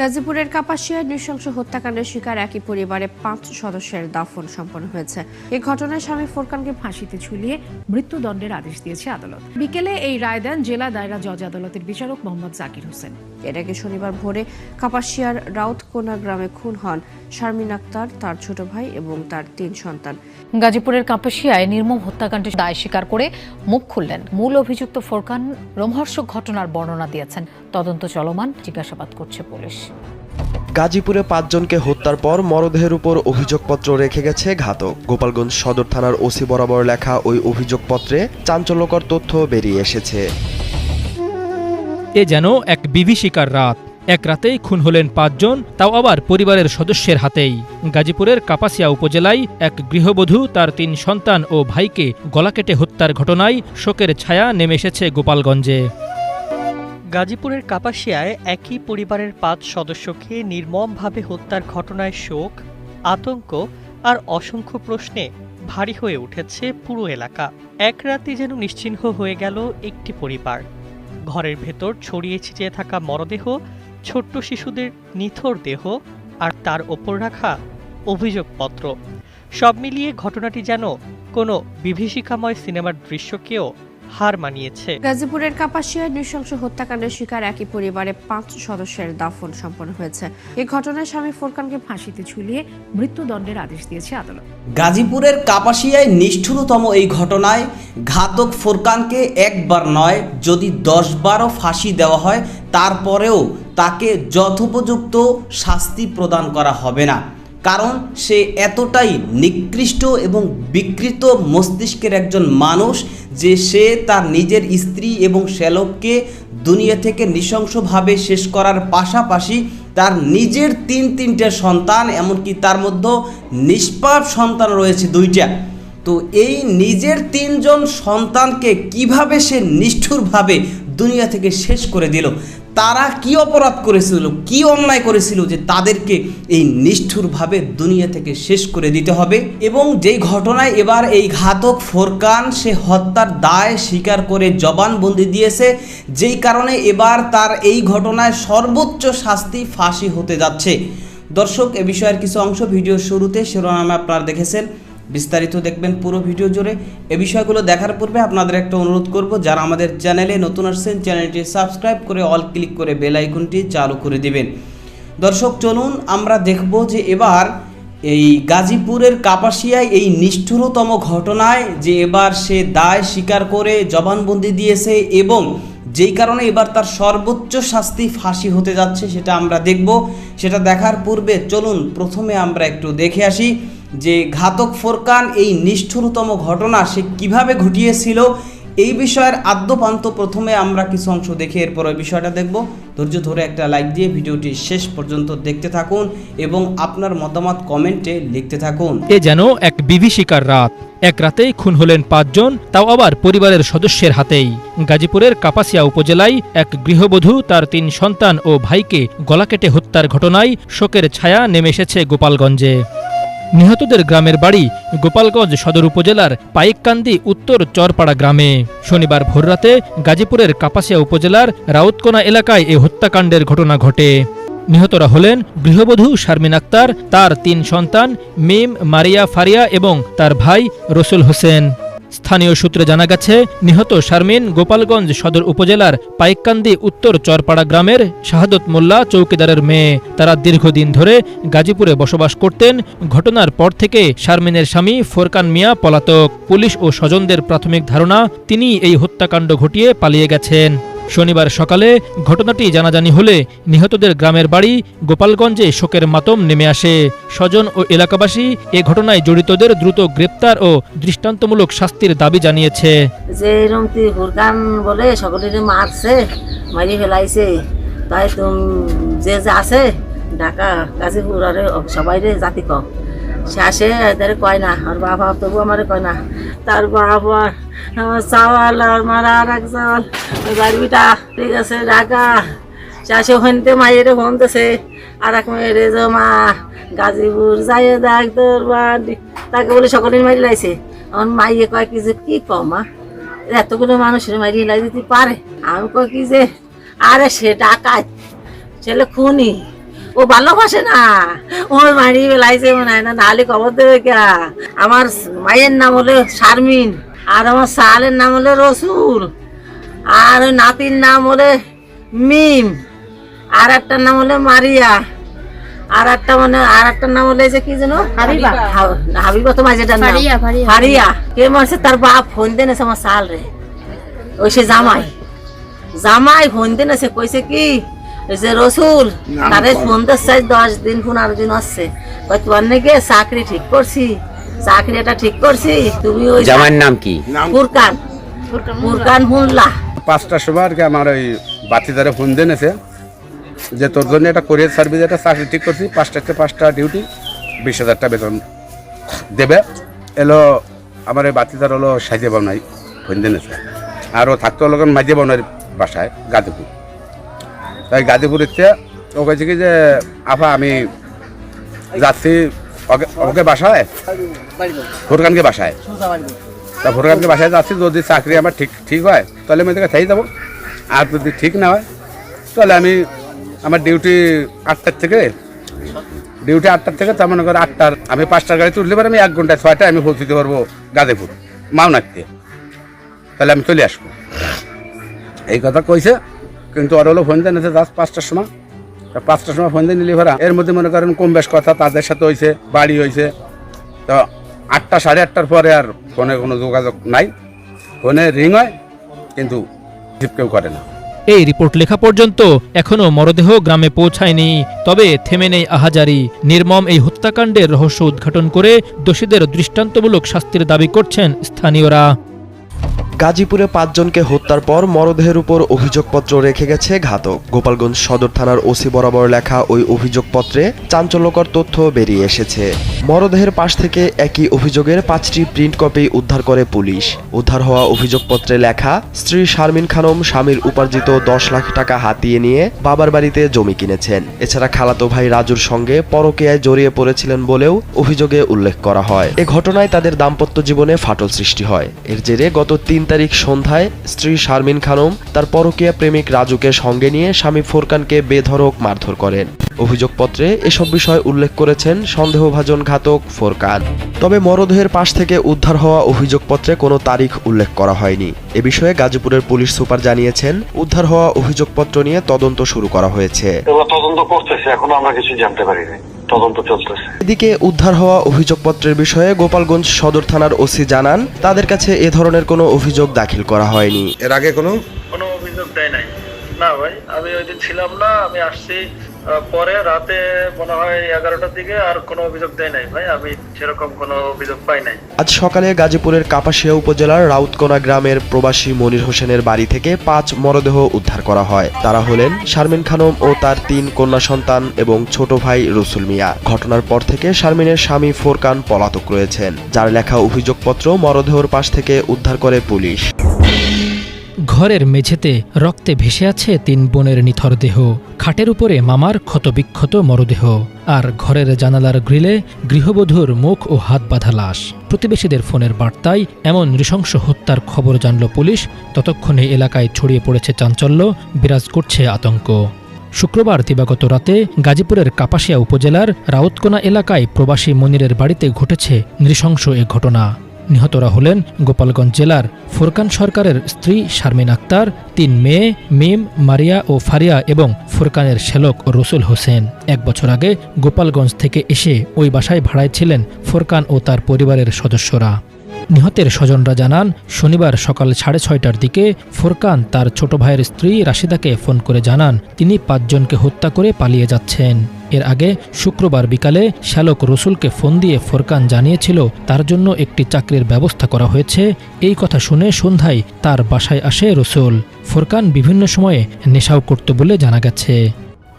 গাজীপুরের কাপাসিয়ায় নৃশংস হত্যাকাণ্ডের শিকার একই পরিবারে 5 সদস্যের দাফন সম্পন্ন হয়েছে। এই ঘটনায় স্বামী ফোরকানকে ফাঁসিতে ঝুলিয়ে মৃত্যুদণ্ডের আদেশ দিয়েছে আদালত। বিকেলে এই রায় দেন জেলা দায়রা জজ আদালতের বিচারক মোহাম্মদ জাকির হোসেন। এর আগে শনিবার ভোরে কাপাসিয়ার রাউতকোনা গ্রামে খুন হন শারমিন আক্তার, তার ছোট ভাই এবং তার 3 সন্তান। গাজীপুরের কাপাসিয়ায় নির্মম হত্যাকাণ্ডের দায় স্বীকার করে মুখ খুললেন মূল অভিযুক্ত ফোরকান। রোমহর্ষক ঘটনার বর্ণনা দিয়েছেন। তদন্ত চলমান, জিজ্ঞাসাবাদ করছে পুলিশ। গাজীপুরে 5 জনকে হত্যার পর মরদেহের উপর অভিযোগপত্র রেখে গেছে ঘাতক। গোপালগঞ্জ সদর থানার ওসি বরাবর লেখা ওই অভিযোগপত্রে চাঞ্চল্যকর তথ্য বেরিয়ে এসেছে। এ যেন এক বিভীষিকার রাত। এক রাতেই খুন হলেন 5 জন, তাও আবার পরিবারের সদস্যের হাতেই। গাজীপুরের কাপাসিয়া উপজেলায় এক গৃহবধূ তার 3 সন্তান ও ভাইকে গলা কেটে হত্যার ঘটনায় শোকের ছায়া নেমে এসেছে গোপালগঞ্জে। গাজীপুরের কাপাসিয়ায় একই পরিবারের 5 সদস্যকে নির্মমভাবে হত্যার ঘটনায় শোক, আতঙ্ক আর অসংখ্য প্রশ্নে ভারী হয়ে উঠেছে পুরো এলাকা। এক রাতে যেন নিশ্চিহ্ন হয়ে গেল একটি পরিবার। ঘরের ভেতর ছড়িয়ে ছিটিয়ে থাকা মরদেহ, ছোট্ট শিশুদের নিথর দেহ আর তার ওপর রাখা অভিযোগপত্র, সব মিলিয়ে ঘটনাটি যেন কোনো বিভীষিকাময় সিনেমার দৃশ্যকেও হার মানিয়েছে। গাজীপুরের কাপাসিয়ায় নৃশংস হত্যাকাণ্ডের শিকার একই পরিবারে 5 সদস্যের দাফন সম্পন্ন হয়েছে। এই ঘটনায় স্বামী ফোরকানকে ফাঁসিতে ঝুলিয়ে মৃত্যুদণ্ডের আদেশ দিয়েছে আদালত। গাজীপুরের কাপাসিয়ায় নিষ্ঠুরতম এই ঘটনায় ঘাতক ফোরকানকে একবার নয়, যদি 10-12 ফাঁসি দেওয়া হয় তারপরেও তাকে যথোপযুক্ত শাস্তি প্রদান করা হবে না। কারণ সে এতটাই নিকৃষ্ট এবং বিকৃত মস্তিষ্কের একজন মানুষ যে সে তার নিজের স্ত্রী এবং শ্যালককে দুনিয়া থেকে নৃশংসভাবে শেষ করার পাশাপাশি তার নিজের 3-3টে সন্তান, এমনকি তার মধ্যে নিষ্পাপ সন্তান রয়েছে 2টা। তো এই নিজের 3 জন সন্তানকে কিভাবে সে নিষ্ঠুরভাবে দুনিয়া থেকে শেষ করে দিল? তারা কি অপরাধ করেছিল, কি অন্যায় করেছিল যে তাদেরকে এই নিষ্ঠুরভাবে দুনিয়া থেকে শেষ করে দিতে হবে? এবং যেই ঘটনায় এবার এই ঘাতক ফোরকান সে হত্যার দায় স্বীকার করে জবানবন্দি দিয়েছে, যেই কারণে এবার তার এই ঘটনায় সর্বোচ্চ শাস্তি ফাঁসি হতে যাচ্ছে। দর্শক, এ বিষয়ের কিছু অংশ ভিডিওর শুরুতে শিরোনামে আপনারা দেখেছেন, বিস্তারিত দেখবেন পুরো ভিডিও জুড়ে। এ বিষয়গুলো দেখার পূর্বে আপনাদের একটা অনুরোধ করব, যারা আমাদের চ্যানেলে নতুন আসছেন চ্যানেলটি সাবস্ক্রাইব করে অল ক্লিক করে বেল আইকনটি চালু করে দিবেন। দর্শক, চলুন আমরা দেখব যে এবার এই গাজীপুরের কাপাসিয়ায় এই নিষ্ঠুরতম ঘটনায় যে এবার সে দায় স্বীকার করে জবানবন্দি দিয়েছে এবং যেই কারণে এবার তার সর্বোচ্চ শাস্তি ফাঁসি হতে যাচ্ছে, সেটা আমরা দেখব। সেটা দেখার পূর্বে চলুন প্রথমে আমরা একটু দেখে আসি যে ঘাতক ফোরকান এই নিষ্ঠুরতম ঘটনা সে কিভাবে ঘটিয়েছিল। এই বিষয়ের আদ্যপান্ত প্রথমে আমরা কিছু অংশ দেখে এরপর ওই বিষয়টা দেখব। ধৈর্য ধরে একটা লাইক দিয়ে ভিডিওটি শেষ পর্যন্ত দেখতে থাকুন এবং আপনার মতামত কমেন্টে লিখতে থাকুন। এ যেন এক বিভীষিকার রাত। এক রাতেই খুন হলেন 5 জন, তাও আবার পরিবারের সদস্যের হাতেই। গাজীপুরের কাপাসিয়া উপজেলায় এক গৃহবধূ তার 3 সন্তান ও ভাইকে গলা কেটে হত্যার ঘটনায় শোকের ছায়া নেমে এসেছে গোপালগঞ্জে। নিহতদের গ্রামের বাড়ি গোপালগঞ্জ সদর উপজেলার পাইককান্দি উত্তর চরপাড়া গ্রামে। শনিবার ভোররাতে গাজীপুরের কাপাসিয়া উপজেলার রাউতকোনা এলাকায় এই হত্যাকাণ্ডের ঘটনা ঘটে। নিহতরা হলেন গৃহবধূ শারমিন আক্তার, তার 3 সন্তান মিম, মারিয়া, ফারিয়া এবং তার ভাই রসুল হোসেন। স্থানীয় সূত্রে জানা গেছে, নিহত শারমিন গোপালগঞ্জ সদর উপজেলার পাইককান্দি উত্তর চরপাড়া গ্রামের শাহাদত মোল্লা চৌকিদারের মেয়ে। তারা দীর্ঘদিন ধরে গাজীপুরে বসবাস করতেন। ঘটনার পর থেকে শারমিনের স্বামী ফোরকান মিয়া পলাতক। পুলিশ ও স্বজনদের প্রাথমিক ধারণা তিনি এই হত্যাকাণ্ড ঘটিয়ে পালিয়ে গেছেন। শনিবার সকালে ঘটনাটি জানাজানি হলে নিহতদের গ্রামের বাড়ি গোপালগঞ্জে শোকের মাতম নেমে আসে। স্বজন ও এলাকাবাসী এ ঘটনায় জড়িতদের দ্রুত গ্রেপ্তার ও দৃষ্টান্তমূলক শাস্তির দাবি জানিয়েছে। যে এরকম ফোরকান বলে সকলের মারছে, মারি ফেলাইছে, তাই তুমি যে আছে ঢাকা গাজীপুর আর সবাই জাতি কম সে আসে এদের কয় না, আর বাবা তবু আমার কয় না, তার বাবা আমার চাওয়াল আর মারা আর এক চাওয়াল বাড়িটা ঠিক আছে ঢাকা সে আসে ওখানতে মাইয়ের ফোনতেছে আর এক মেয়ের যে মা গাজীপুর যাই দেখ তোর বাড়ি, তাকে বলে সকলের মারি লাইছে। আমার মাইয়ে কয় কি যে কি কম মা এতগুলো মানুষের মারি লাই দিতে পারে? আমি কয় কি যে আরে সে ডাকাত ছেলে খুনি ও ভালোবাসে না, ওই মারি ফেলাইছে মনে হয়, না নাহলে খবর দেবে কে? আমার মায়ের নাম হলো শারমিন, আর আমার সালের নাম হলো রসুল, আর ওই নাতির নাম হলো মিম, আর একটার নাম হলো মারিয়া, আর একটার নাম হলো যে কি যেন হাবিবা, তো মাঝেটার নাম ফারিয়া। কে মারছে? তার বাপ ফোন দেনেছে আমার সাল রে, ওই সে জামাই ফোন দেনেছে, কইছে কি ওই যে রসুল তারে ফোন দিচ্ছে 10 দিন 15 দিন হচ্ছে, কই তোমার নাকি চাকরি ঠিক করছি, চাকরিটা ঠিক করছি, তুমি ওই জামাইয়ের নাম কি? ফুরকান মোল্লা। 5টার সময় আর কি আমার ওই বাতিদারে ফোন দিয়েছে যে তোর জন্য একটা কোরিয়ার সার্ভিস একটা চাকরি ঠিক করছি, 5টা থেকে 5টা ডিউটি, 20,000 টাকা বেতন দেবে। এলো আমার এই বাতিদার হলো সাইজে বাবনাই ফোন দিয়েছে, আর ও থাকতো হলো মাঝে বাবনার বাসায় গাজীপুর। তাই গাজীপুরের ও কেছে কি যে আফা আমি যাচ্ছি ওকে বাসায়, ফুরকানকে বাসায়, তা ফুরকানকে বাসায় যাচ্ছি, যদি চাকরি আমার ঠিক হয় তাহলে আমি তোকে থাই যাবো, আর যদি ঠিক না হয় তাহলে আমি আমার ডিউটি 8টার থেকে তার মনে করো 8টার আমি 5টার গাড়ি তুলতে পারি, আমি 1 ঘন্টায় 6টায় আমি পৌঁছতে পারবো গাজীপুর মাওনাতে, তাহলে আমি চলে আসবো। এই কথা কইছে, কিন্তু ওর হলো ফোন দেন 5টার সময়, 5টার সময় ফোন দিয়ে নিলি ভাড়া, এর মধ্যে মনে করেন কম বেশ কথা তাদের সাথে হয়েছে, বাড়ি হয়েছে, তো 8টা 8:30টার পরে আর ফোনে কোনো যোগাযোগ নাই, ফোনে রিং হয় কিন্তু কেউ করে না। এই রিপোর্ট লেখা পর্যন্ত এখনো মরদেহ গ্রামে পৌঁছায়নি, তবে থেমে নেই আহাজারি। নির্মম এই হত্যাকাণ্ডের রহস্য উদ্ঘাটন করে দোষীদের দৃষ্টান্তমূলক শাস্তির দাবি করছেন স্থানীয়রা। গাজীপুরে 5 জনকে হত্যার পর মরদেহের উপর অভিযোগপত্র রেখে গেছে ঘাতক। গোপালগঞ্জ সদর থানার ওসি বরাবর লেখা ওই অভিযোগপত্রে চাঞ্চল্যকর তথ্য বেরিয়ে এসেছে। মরদেহের পাশ থেকে একই অভিযোগের 5টি প্রিন্ট কপি উদ্ধার করে পুলিশ। উদ্ধার হওয়া অভিযোগপত্রে লেখা, স্ত্রী শারমিন খানম স্বামীর উপার্জিত 10 লাখ টাকা হাতিয়ে নিয়ে বাবার বাড়িতে জমি কিনেছেন। এছাড়া খালাতো ভাই রাজুর সঙ্গে পরকীয়ায় জড়িয়ে পড়েছিলেন বলেও অভিযোগে উল্লেখ করা হয়। এ ঘটনায় তাদের দাম্পত্য জীবনে ফাটল সৃষ্টি হয়। এর জেরে গত 3 তারিখ সন্ধ্যায় স্ত্রী শারমিন খানম তার পরকীয়া প্রেমিক রাজুকে সঙ্গে নিয়ে স্বামী ফোরকানকে বেধড়ক মারধর করেন। অভিযোগপত্রে এসব বিষয় উল্লেখ করেছেন সন্দেহভাজন ঘাতক ফোরকান। তবে মরদেহের পাশ থেকে উদ্ধার হওয়া অভিযোগপত্রে কোনো তারিখ উল্লেখ করা হয়নি। এ বিষয়ে গাজীপুরের পুলিশ সুপার জানিয়েছেন, উদ্ধার হওয়া অভিযোগপত্র নিয়ে তদন্ত শুরু করা হয়েছে। তদন্ত করতেছে, এখনো আমরা কিছু জানতে পারিনি, তদন্ত চলতেছে। এদিকে উদ্ধার হওয়া অভিযোগপত্রের বিষয়ে গোপালগঞ্জ সদর থানার ওসি জানান, তাদের কাছে এ ধরনের কোনো অভিযোগ দাখিল করা হয়নি। এর আগে কোনো অভিযোগ দেয় নাই। না ভাই, আমি ওই দিন ছিলাম না, আমি আসছি পরে রাতে মনে হয় 11টার দিকে, আর কোনো অভিযোগ দেয় নাই ভাই, আমি সেরকম কোনো অভিযোগ পাই নাই। আজ সকালে গাজীপুরের কাপাসিয়া উপজেলার রাউতকোনা গ্রামের প্রবাসী মনির হোসেনের বাড়ি থেকে 5 মরদেহ উদ্ধার করা হয়। তারা হলেন শারমিন খানম ও তার 3 কন্যা সন্তান এবং ছোট ভাই রসুল মিয়া। ঘটনার পর থেকে শারমিনের স্বামী ফোরকান পলাতক রয়েছেন, যার লেখা অভিযোগপত্র মরদেহর পাশ থেকে উদ্ধার করে পুলিশ। ঘরের মেঝেতে রক্তে ভেসে আছে 3 বোনের নিথর দেহ। খাটের উপরে মামার ক্ষতবিক্ষত মরদেহ, আর ঘরের জানালার গ্রিলে গৃহবধূর মুখ ও হাত বাঁধা লাশ। প্রতিবেশীদের ফোনের বার্তায় এমন নৃশংস হত্যার খবর জানল পুলিশ। ততক্ষণে এলাকায় ছড়িয়ে পড়েছে চাঞ্চল্য, বিরাজ করছে আতঙ্ক। শুক্রবার দিবাগত রাতে গাজীপুরের কাপাসিয়া উপজেলার রাউতকোনা এলাকায় প্রবাসী মনিরের বাড়িতে ঘটেছে নৃশংস এ ঘটনা। নিহতরা হলেন গোপালগঞ্জ জেলার ফোরকান সরকারের স্ত্রী শারমিন আক্তার, 3 মেয়ে মিম, মারিয়া ও ফারিয়া এবং ফোরকানের শ্যালক রসুল হোসেন। 1 বছর আগে গোপালগঞ্জ থেকে এসে ওই বাসায় ভাড়ায় ছিলেন ফোরকান ও তার পরিবারের সদস্যরা। নিহতের স্বজনরা জানান, শনিবার সকাল 6:30টার দিকে ফোরকান তার ছোট ভাইয়ের স্ত্রী রাশিদাকে ফোন করে জানান তিনি 5 জনকে হত্যা করে পালিয়ে যাচ্ছেন। এর আগে শুক্রবার বিকালে শ্যালক রসুলকে ফোন দিয়ে ফোরকান জানিয়েছিল তার জন্য একটি চাকরির ব্যবস্থা করা হয়েছে। এই কথা শুনে সন্ধ্যায় তার বাসায় আসে রসুল। ফোরকান বিভিন্ন সময়ে নেশাও করত বলে জানা গেছে।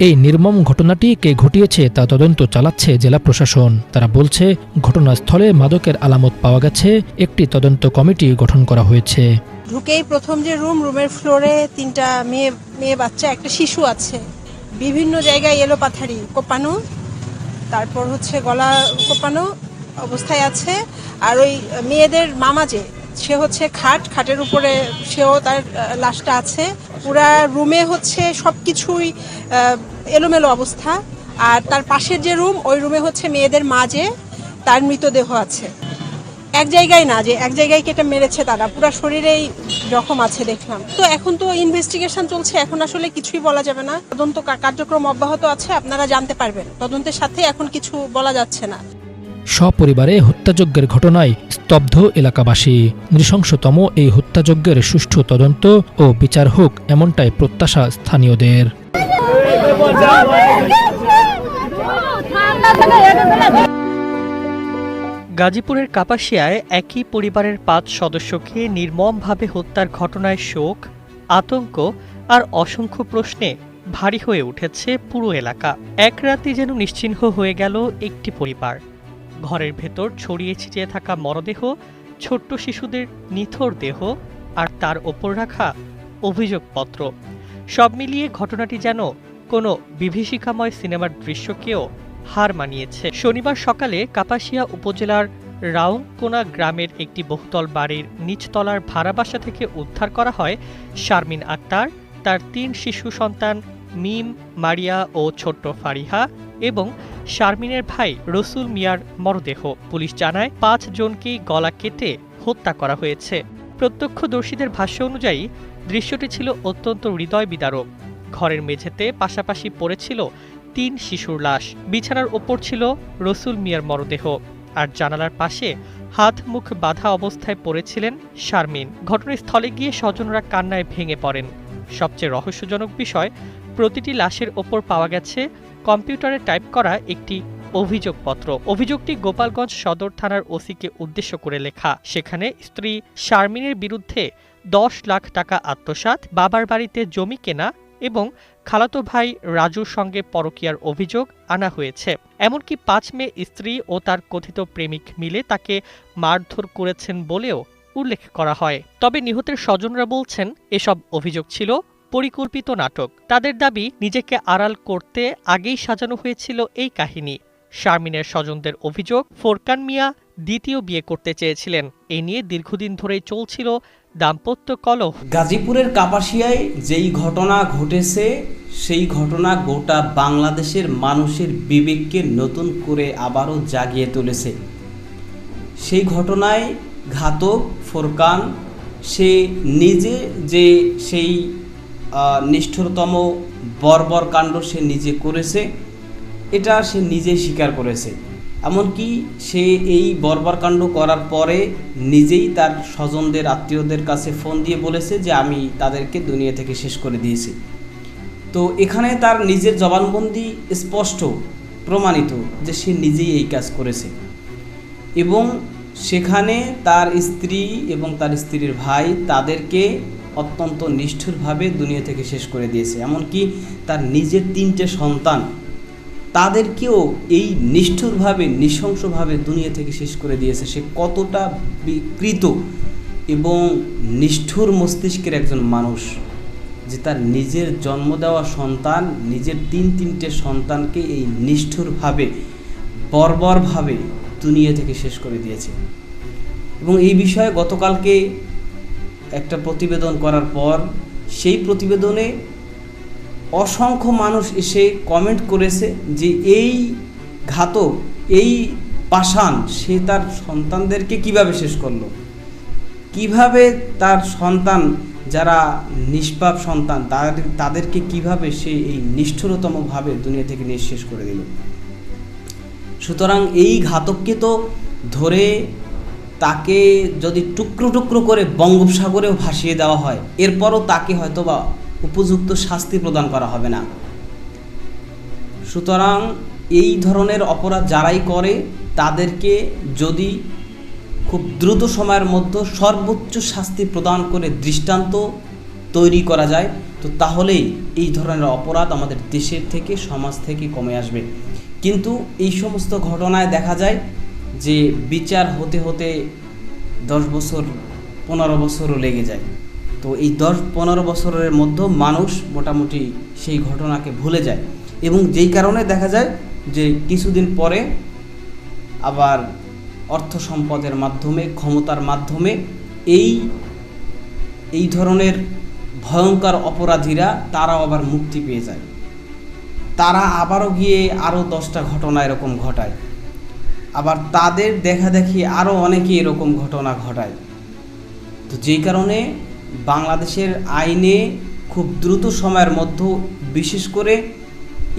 এই নির্মম ঘটনাটি কে ঘটিয়েছে তা তদন্ত চালাচ্ছে জেলা প্রশাসন। তারা বলছে, ঘটনাস্থলে মাদকের আলামত পাওয়া গেছে, একটি তদন্ত কমিটি গঠন করা হয়েছে। ঢুকেই প্রথম যে রুমের ফ্লোরে 3টা মেয়ে বাচ্চা, একটা শিশু আছে। বিভিন্ন জায়গায় এলো পাথারি কোপানো, তারপর হচ্ছে গলা কোপানো অবস্থায় আছে। আর ওই মেয়েদের মামা সে হচ্ছে খাটের উপরে সেও তার লাশটা আছে। পুরা রুমে হচ্ছে সবকিছুই এলোমেলো অবস্থা। আর তার পাশের যে রুম, ওই রুমে হচ্ছে মেয়েদের মাঝে তার মৃতদেহ আছে। এক জায়গায় না, যে এক জায়গায় কেটে মেরেছে তারা, পুরো শরীরেই জখম আছে দেখলাম। তো এখন তো ইনভেস্টিগেশন চলছে, এখন আসলে কিছুই বলা যাবে না। তদন্ত কার্যক্রম অব্যাহত আছে, আপনারা জানতে পারবেন। তদন্তের সাথে এখন কিছু বলা যাচ্ছে না। সপরিবারে হত্যাযজ্ঞের ঘটনায় স্তব্ধ এলাকাবাসী। নৃশংসতম এই হত্যাযজ্ঞের সুষ্ঠু তদন্ত ও বিচার হোক, এমনটাই প্রত্যাশা স্থানীয়দের। গাজীপুরের কাপাসিয়ায় একই পরিবারের 5 সদস্যকে নির্মমভাবে হত্যার ঘটনায় শোক, আতঙ্ক আর অসংখ্য প্রশ্নে ভারী হয়ে উঠেছে পুরো এলাকা। এক রাতে যেন নিশ্চিহ্ন হয়ে গেল একটি পরিবার। ঘরের ভেতর ছড়িয়ে ছিটিয়ে থাকা মরদেহ, ছোট্ট শিশুদের নিথর দেহ আর তার ওপর রাখা অভিযোগপত্র, সব মিলিয়ে ঘটনাটি যেন কোনো বিভীষিকাময় সিনেমার দৃশ্যকেও হার মানিয়েছে। শনিবার সকালে কাপাসিয়া উপজেলার রাউংকোনা গ্রামের একটি বহুতল বাড়ির নিচতলার ভাড়া বাসা থেকে উদ্ধার করা হয় শারমিন আক্তার, তার 3 শিশু সন্তান মিম, মারিয়া ও ছোট্ট ফারিহা এবং শারমিনের ভাই রসুল মিয়ার মরদেহ। পুলিশ জানায় 5 জনকেই গলা কেটে হত্যা করা হয়েছে। প্রত্যক্ষদর্শীদের ভাষ্য অনুযায়ী দৃশ্যটি ছিল অত্যন্ত হৃদয় বিদারক। ঘরের মেঝেতে পাশাপাশি পড়েছিল 3 শিশুর লাশ, বিছানার ওপর ছিল রসুল মিয়ার মরদেহ, আর জানালার পাশে হাত মুখ বাঁধা অবস্থায় পড়েছিলেন শারমিন। ঘটনাস্থলে গিয়ে স্বজনরা কান্নায় ভেঙে পড়েন। সবচেয়ে রহস্যজনক বিষয়, প্রতিটি লাশের ওপর পাওয়া গেছে কম্পিউটারে টাইপ করা একটি অভিযোগপত্র। অভিযোগটি গোপালগঞ্জ সদর থানার ওসিকে উদ্দেশ্য করে লেখা। সেখানে স্ত্রী শারমিনের বিরুদ্ধে 10 লাখ টাকা আত্মসাৎ, বাবার বাড়িতে জমি কেনা এবং খালাতো ভাই রাজুর সঙ্গে পরকীয়ার অভিযোগ আনা হয়েছে। এমনকি 5 মেয়ে স্ত্রী ও তার কথিত প্রেমিক মিলে তাকে মারধর করেছেন বলেও উল্লেখ করা হয়। তবে নিহতের স্বজনরা বলছেন এসব অভিযোগ ছিল পরিকল্পিত নাটক। তাদের দাবি, নিজেকে আড়াল করতে আগেই সাজানো হয়েছিল এই কাহিনী। শারমিনের স্বজনদের অভিযোগ, ফোরকান মিয়া দ্বিতীয় বিয়ে করতে চেয়েছিলেন। এই নিয়ে দীর্ঘদিন ধরেই চলছিল দাম্পত্য কলহ। গাজীপুরের কাপাসিয়ায় যেই ঘটনা ঘটেছে, সেই ঘটনা গোটা বাংলাদেশের মানুষের বিবেককে নতুন করে আবারও জাগিয়ে তুলেছে। সেই ঘটনায় ঘাতক ফোরকান সে নিজে যে সেই নিষ্ঠুরতম বর্বর কাণ্ড সে নিজে করেছে, এটা সে নিজেই স্বীকার করেছে। এমনকি সে এই বর্বর কাণ্ড করার পরে নিজেই তার স্বজনদের, আত্মীয়দের কাছে ফোন দিয়ে বলেছে যে আমি তাদেরকে দুনিয়া থেকে শেষ করে দিয়েছি। তো এখানে তার নিজের জবানবন্দি স্পষ্ট প্রমাণিত যে সে নিজেই এই কাজ করেছে এবং সেখানে তার স্ত্রী এবং তার স্ত্রীর ভাই তাদেরকে অত্যন্ত নিষ্ঠুরভাবে দুনিয়া থেকে শেষ করে দিয়েছে। এমনকি তার নিজের 3টে সন্তান, তাদেরকেও এই নিষ্ঠুরভাবে, নৃশংসভাবে দুনিয়া থেকে শেষ করে দিয়েছে। সে কতটা বিকৃত এবং নিষ্ঠুর মস্তিষ্কের একজন মানুষ যে তার নিজের জন্ম দেওয়া সন্তান, নিজের 3টে সন্তানকে এই নিষ্ঠুরভাবে, বর্বরভাবে দুনিয়া থেকে শেষ করে দিয়েছে। এবং এই বিষয়ে গতকালকে একটা প্রতিবেদন করার পর সেই প্রতিবেদনে অসংখ্য মানুষ এসে কমেন্ট করেছে যে এই ঘাতক, এই পাষাণ সে তার সন্তানদেরকে কিভাবে শেষ করলো, কিভাবে তার সন্তান যারা নিষ্পাপ সন্তান তাদেরকে কিভাবে সে এই নিষ্ঠুরতমভাবে দুনিয়া থেকে নিঃশেষ করে দিল। সুতরাং এই ঘাতককে তো ধরে তাকে যদি টুকরো টুকরো করে বঙ্গোপসাগরেও ভাসিয়ে দেওয়া হয়, এরপরও তাকে হয়তোবা উপযুক্ত শাস্তি প্রদান করা হবে না। সুতরাং এই ধরনের অপরাধ যারাই করে তাদেরকে যদি খুব দ্রুত সময়ের মধ্যে সর্বোচ্চ শাস্তি প্রদান করে দৃষ্টান্ত তৈরি করা যায়, তো তাহলেই এই ধরনের অপরাধ আমাদের দেশের থেকে, সমাজ থেকে কমে আসবে। কিন্তু এই সমস্ত ঘটনায় দেখা যায় যে বিচার হতে হতে 10 বছর 15 বছরও লেগে যায়। তো এই 10-15 বছরের মধ্যে মানুষ মোটামুটি সেই ঘটনাকে ভুলে যায় এবং যেই কারণে দেখা যায় যে কিছুদিন পরে আবার অর্থ সম্পদের মাধ্যমে, ক্ষমতার মাধ্যমে এই ধরনের ভয়ঙ্কর অপরাধীরা তারাও আবার মুক্তি পেয়ে যায়। তারা আবারও গিয়ে আরও 10টা ঘটনা এরকম ঘটায়, আবার তাদের দেখা দেখি আরও অনেকে এরকম ঘটনা ঘটায়। তো যেই কারণে বাংলাদেশের আইনে খুব দ্রুত সময়ের মধ্যে, বিশেষ করে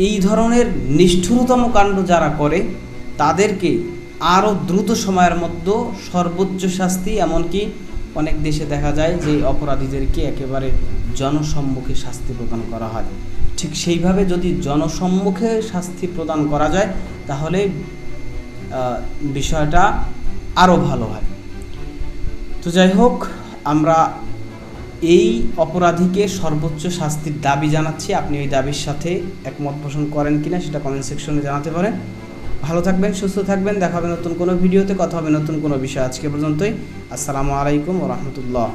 এই ধরনের নিষ্ঠুরতম কাণ্ড যারা করে তাদেরকে আরও দ্রুত সময়ের মধ্যে সর্বোচ্চ শাস্তি, এমনকি অনেক দেশে দেখা যায় যে অপরাধীদেরকে একেবারে জনসম্মুখে শাস্তি প্রদান করা হয়। ঠিক সেইভাবে যদি জনসম্মুখে শাস্তি প্রদান করা যায় তাহলে বিষয়টা আরও ভালো হয়। তো যাই হোক, আমরা এই অপরাধীকে সর্বোচ্চ শাস্তির দাবি জানাচ্ছি। আপনি এই দাবির সাথে একমত পোষণ করেন কিনা সেটা কমেন্ট সেকশনে জানাতে পারেন। ভালো থাকবেন, সুস্থ থাকবেন, দেখা হবে নতুন কোনো ভিডিওতে, কথা হবে নতুন কোনো বিষয়। আজকে পর্যন্তই। আসসালামু আলাইকুম ওয়া রাহমাতুল্লাহ।